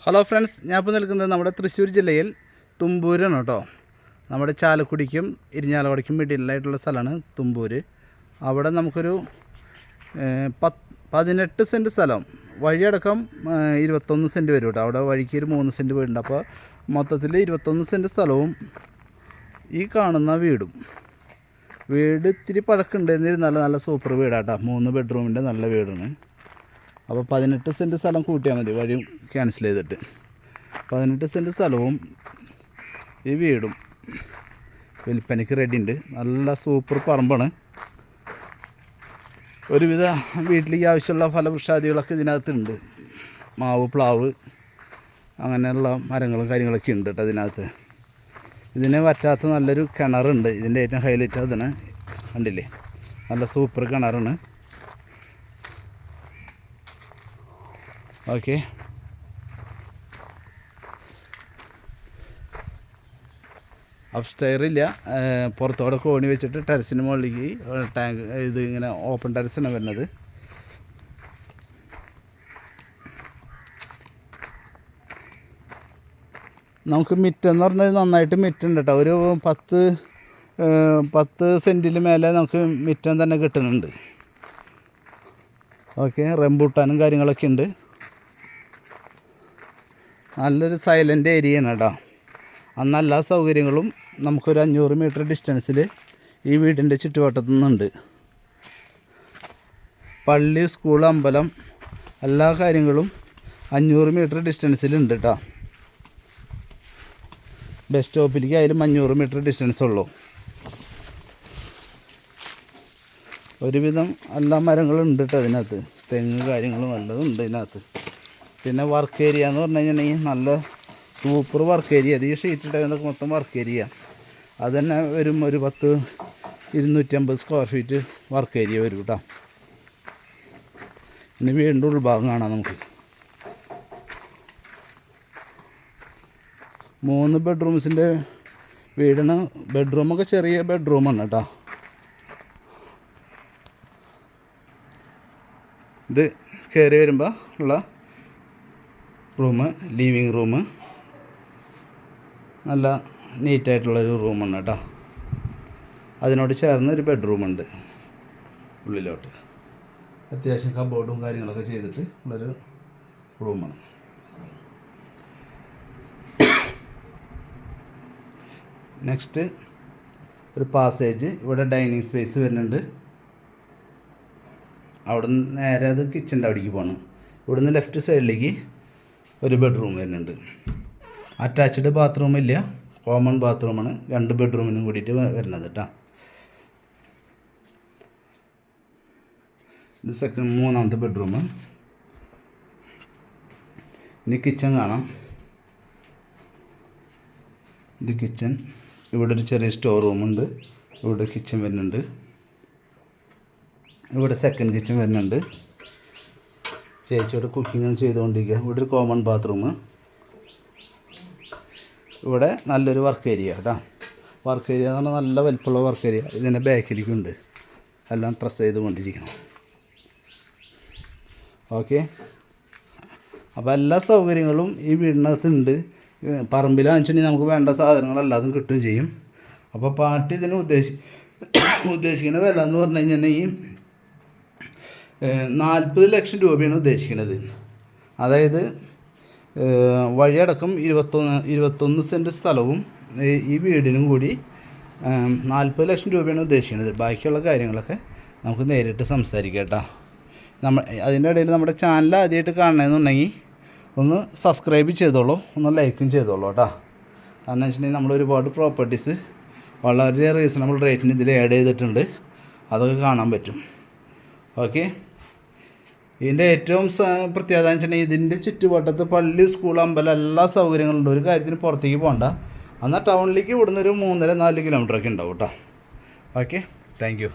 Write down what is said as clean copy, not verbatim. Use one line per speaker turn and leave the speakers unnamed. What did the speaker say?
Hello friends, ഞാൻ ഇപ്പോൾ നിൽക്കുന്നത് നമ്മുടെ തൃശ്ശൂർ ജില്ലയിൽ തുമ്പൂരാണ് കേട്ടോ. നമ്മുടെ ചാലക്കുടിക്കും ഇരിഞ്ഞാലക്കുടയ്ക്കും മിഡിലായിട്ടുള്ള സ്ഥലമാണ് തുമ്പൂർ. അവിടെ നമുക്കൊരു 18 സെൻറ്റ് സ്ഥലം, വഴിയടക്കം 21 സെൻറ്റ് വരും കേട്ടോ. അവിടെ വഴിക്ക് ഒരു 3 സെൻറ്റ് വീടുണ്ട്. അപ്പോൾ മൊത്തത്തിൽ 21 സെൻറ്റ് സ്ഥലവും ഈ കാണുന്ന വീട് ഇത്തിരി പഴക്കമുണ്ട്. എന്നിരുന്നാലും നല്ല സൂപ്പർ വീടാട്ടോ. 3 ബെഡ്റൂമിൻ്റെ നല്ല വീടാണ്. അപ്പോൾ 18 സെൻറ്റ് സ്ഥലം കൂട്ടിയാൽ മതി, വഴി ക്യാൻസൽ ചെയ്തിട്ട്. 18 സെൻറ്റ് സ്ഥലവും ഈ വീടും വിൽപ്പനയ്ക്ക് റെഡി ഉണ്ട്. നല്ല സൂപ്പർ പറമ്പാണ്. ഒരുവിധ വീട്ടിലേക്ക് ആവശ്യമുള്ള ഫലവൃക്ഷാദികളൊക്കെ ഇതിനകത്തുണ്ട്. മാവ്, പ്ലാവ്, അങ്ങനെയുള്ള മരങ്ങളും കാര്യങ്ങളൊക്കെ ഉണ്ട് കേട്ടോ ഇതിനകത്ത്. ഇതിന് പറ്റാത്ത നല്ലൊരു കിണറുണ്ട്. ഇതിൻ്റെ ഏറ്റവും ഹൈലൈറ്റ് അതിന് കണ്ടില്ലേ, നല്ല സൂപ്പർ കിണറാണ്. ഓക്കെ, അപ്സ്റ്റെയർ ഇല്ല, പുറത്തോടെ കോണി വെച്ചിട്ട് ടെറസിന് മുകളിലേക്ക് ടാങ്ക്, ഇത് ഇങ്ങനെ ഓപ്പൺ ടെറസാണ് വരുന്നത്. നമുക്ക് മിറ്റെന്ന് പറഞ്ഞാൽ നന്നായിട്ട് മിറ്റുണ്ട് കേട്ടോ. ഒരു 10 സെൻറ്റിന് മേലെ നമുക്ക് മിറ്റം തന്നെ കിട്ടുന്നുണ്ട്. ഓക്കെ, റംബൂട്ടാനും കാര്യങ്ങളൊക്കെ ഉണ്ട്. നല്ലൊരു സൈലൻ്റ് ഏരിയയാണ് കേട്ടോ. അന്ന് എല്ലാ സൗകര്യങ്ങളും നമുക്കൊരു 500 മീറ്റർ ഡിസ്റ്റൻസിൽ ഈ വീടിൻ്റെ ചുറ്റുവട്ടത്തു നിന്നുണ്ട്. പള്ളി, സ്കൂൾ, അമ്പലം, എല്ലാ കാര്യങ്ങളും 500 മീറ്റർ ഡിസ്റ്റൻസിലുണ്ട് കേട്ടോ. ബസ് സ്റ്റോപ്പിലേക്ക് ആയാലും 500 മീറ്റർ ഡിസ്റ്റൻസ് ഉള്ളൂ. ഒരുവിധം എല്ലാ മരങ്ങളും കേട്ടോ അതിനകത്ത്. തെങ്ങ് കാര്യങ്ങളും നല്ലതും ഉണ്ട് ഇതിനകത്ത്. പിന്നെ വർക്ക് ഏരിയ എന്ന് പറഞ്ഞു കഴിഞ്ഞിട്ടുണ്ടെങ്കിൽ നല്ല സൂപ്പർ വർക്ക് ഏരിയ. അത് ഈ ഷീറ്റ് ഇട്ടതൊക്കെ മൊത്തം വർക്ക് ഏരിയ. അത് തന്നെ വരും ഒരു 250 സ്ക്വയർ ഫീറ്റ് വർക്ക് ഏരിയ വരും കേട്ടോ. ഇനി വീണ്ടും ഉൾഭാഗം കാണാം നമുക്ക്. 3 ബെഡ്റൂംസിൻ്റെ വീടിന്. ബെഡ്റൂമൊക്കെ ചെറിയ ബെഡ്റൂമാണ് കേട്ടോ. ഇത് കയറി വരുമ്പോൾ ഉള്ള റൂം, ലിവിങ് റൂം, നല്ല നീറ്റായിട്ടുള്ളൊരു റൂമാണ് കേട്ടോ. അതിനോട് ചേർന്ന് ഒരു ബെഡ്റൂമുണ്ട് ഉള്ളിലോട്ട്. അത്യാവശ്യം കബോർഡും കാര്യങ്ങളൊക്കെ ചെയ്തിട്ട് ഉള്ളൊരു റൂമാണ്. നെക്സ്റ്റ് ഒരു പാസേജ്. ഇവിടെ ഡൈനിങ് സ്പേസ് വരുന്നുണ്ട്. അവിടെ നിന്ന് നേരെ അത് കിച്ചൻ്റെ അവിടേക്ക് പോകണം. ഇവിടുന്ന് ലെഫ്റ്റ് സൈഡിലേക്ക് ഒരു ബെഡ്റൂം വരുന്നുണ്ട്. അറ്റാച്ച്ഡ് ബാത്റൂം ഇല്ല, കോമൺ ബാത്റൂമാണ്. 2 ബെഡ്റൂമിനും കൂടിയിട്ട് വരുന്നത് കേട്ടോ. ഇത് മൂന്നാമത്തെ ബെഡ്റൂം. ഇനി കിച്ചൺ കാണാം. ഇത് കിച്ചൺ. ഇവിടെ ഒരു ചെറിയ സ്റ്റോർ റൂമുണ്ട്. ഇവിടെ കിച്ചൺ വരുന്നുണ്ട്. ഇവിടെ സെക്കൻഡ് കിച്ചൺ വരുന്നുണ്ട്. ചേച്ചിയോടെ കുക്കിംഗ് ചെയ്തുകൊണ്ടിരിക്കുക. ഇവിടെ ഒരു കോമൺ ബാത്റൂം. ഇവിടെ നല്ലൊരു വർക്ക് ഏരിയ കേട്ടോ. വർക്ക് ഏരിയ എന്ന് പറഞ്ഞാൽ നല്ല വലിപ്പമുള്ള വർക്ക് ഏരിയ. ഇതിൻ്റെ ബാക്കിലേക്കുണ്ട്. എല്ലാം പ്രസ് ചെയ്തുകൊണ്ടിരിക്കണം. ഓക്കെ, അപ്പോൾ എല്ലാ സൗകര്യങ്ങളും ഈ വീടിനകത്തുണ്ട്. പറമ്പിലാണെന്നുവെച്ചിട്ടുണ്ടെങ്കിൽ നമുക്ക് വേണ്ട സാധനങ്ങളെല്ലാതും കിട്ടുകയും ചെയ്യും. അപ്പോൾ പാർട്ടി ഇതിന് ഉദ്ദേശിക്കുന്ന വില എന്ന് പറഞ്ഞു കഴിഞ്ഞിട്ടുണ്ടെങ്കിൽ 40 ലക്ഷം രൂപയാണ് ഉദ്ദേശിക്കുന്നത്. അതായത് വഴിയടക്കം 21 സെൻറ്റ് സ്ഥലവും ഈ വീടിനും കൂടി 40 ലക്ഷം രൂപയാണ് ഉദ്ദേശിക്കുന്നത്. ബാക്കിയുള്ള കാര്യങ്ങളൊക്കെ നമുക്ക് നേരിട്ട് സംസാരിക്കാം കേട്ടോ. അതിൻ്റെ ഇടയിൽ നമ്മുടെ ചാനൽ ആദ്യമായിട്ട് കാണണമെന്നുണ്ടെങ്കിൽ ഒന്ന് സബ്സ്ക്രൈബ് ചെയ്തോളൂ, ഒന്ന് ലൈക്കും ചെയ്തോളൂ കേട്ടോ. കാരണം വെച്ചിട്ടുണ്ടെങ്കിൽ നമ്മൾ ഒരുപാട് പ്രോപ്പർട്ടീസ് വളരെ റീസണബിൾ റേറ്റിന് ഇതിൽ ആഡ് ചെയ്തിട്ടുണ്ട്. അതൊക്കെ കാണാൻ പറ്റും. ഓക്കെ, ഇതിൻ്റെ ഏറ്റവും പ്രത്യേകത എന്ന് വെച്ചിട്ടുണ്ടെങ്കിൽ ഇതിൻ്റെ ചുറ്റുവട്ടത്ത് പള്ളി, സ്കൂൾ, അമ്പലം എല്ലാ സൗകര്യങ്ങളുണ്ട്. ഒരു കാര്യത്തിന് പുറത്തേക്ക് പോകണ്ട. എന്നാൽ ടൗണിലേക്ക് ഇവിടുന്ന് ഒരു 3.5-4 കിലോമീറ്ററൊക്കെ ഉണ്ടാവും കേട്ടോ. Okay, thank you.